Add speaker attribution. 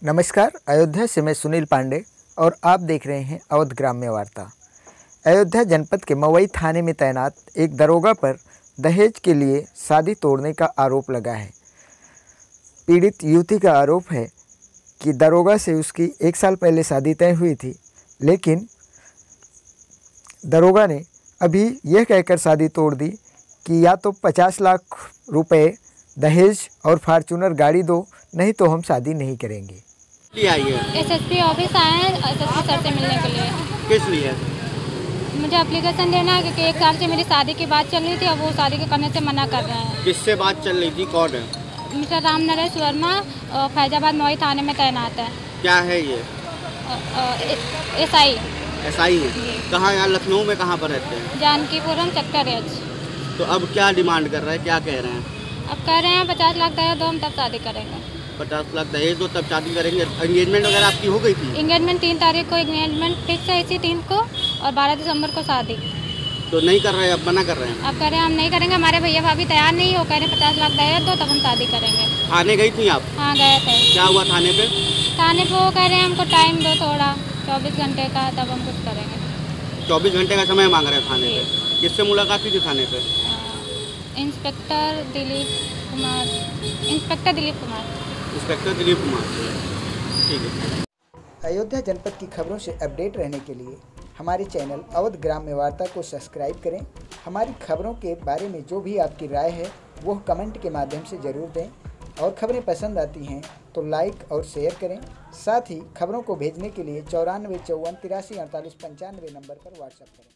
Speaker 1: नमस्कार। अयोध्या से मैं सुनील पांडे और आप देख रहे हैं अवध ग्राम्य वार्ता। अयोध्या जनपद के मवई थाने में तैनात एक दरोगा पर दहेज के लिए शादी तोड़ने का आरोप लगा है। पीड़ित युवती का आरोप है कि दरोगा से उसकी 1 साल पहले शादी तय हुई थी, लेकिन दरोगा ने अभी यह कहकर शादी तोड़ दी कि या तो 50 लाख रुपए दहेज और फॉर्च्यूनर गाड़ी दो, नहीं तो हम शादी नहीं करेंगे।
Speaker 2: आई है
Speaker 3: एसएसपी ऑफिस आए हैं एसएसपी सर से मिलने के लिए।
Speaker 2: किस लिए?
Speaker 3: मुझे एप्लीकेशन देना है क्योंकि 1 साल से मेरी शादी की बात चल रही थी, अब वो शादी के करने से मना कर रहे हैं।
Speaker 2: किससे बात चल रही थी? कौन है?
Speaker 3: मिस्टर राम नरेश वर्मा फैजाबाद मवई थाने में तैनात है।
Speaker 2: क्या है ये?
Speaker 3: एसआई
Speaker 2: है? कहाँ? यहाँ लखनऊ में कहाँ पर रहते हैं?
Speaker 3: Jankipuram sector H.
Speaker 2: तो अब क्या डिमांड कर रहे हैं, क्या कह रहे हैं?
Speaker 3: अब कह रहे हैं 50 लाख दहेज दो, हम तब शादी करेंगे।
Speaker 2: 50 लाख दहेज दो तब शादी करेंगे। एंगेजमेंट वगैरह आपकी हो गई थी?
Speaker 3: एंगेजमेंट 3 तारीख को एंगेजमेंट फिक्स है, इसी 3 को, और 12 दिसंबर को शादी।
Speaker 2: तो नहीं कर रहे हैं, अब मना कर रहे हैं?
Speaker 3: अब कह रहे हैं हम नहीं करेंगे, हमारे भैया भाभी तैयार नहीं हो, कह रहे हैं 50 लाख दहेज दो तब हम शादी करेंगे।
Speaker 2: थाने गई थी आप?
Speaker 3: हाँ गए थे।
Speaker 2: क्या हुआ थाने पे?
Speaker 3: थाने पे वो कह रहे हैं हमको टाइम दो थोड़ा, 24 घंटे का, तब हम कुछ करेंगे।
Speaker 2: 24 घंटे का समय मांग रहे हैं थाने पे। किससे मुलाकात हुई थी थाने पे?
Speaker 3: इंस्पेक्टर दिलीप कुमार।
Speaker 2: इंस्पेक्टर दिलीप कुमार। ठीक है।
Speaker 1: अयोध्या जनपद की खबरों से अपडेट रहने के लिए हमारे चैनल अवध ग्राम्य वार्ता को सब्सक्राइब करें। हमारी खबरों के बारे में जो भी आपकी राय है वो कमेंट के माध्यम से ज़रूर दें, और खबरें पसंद आती हैं तो लाइक और शेयर करें। साथ ही खबरों को भेजने के लिए 94 54 83 48 95 नंबर पर व्हाट्सएप करें।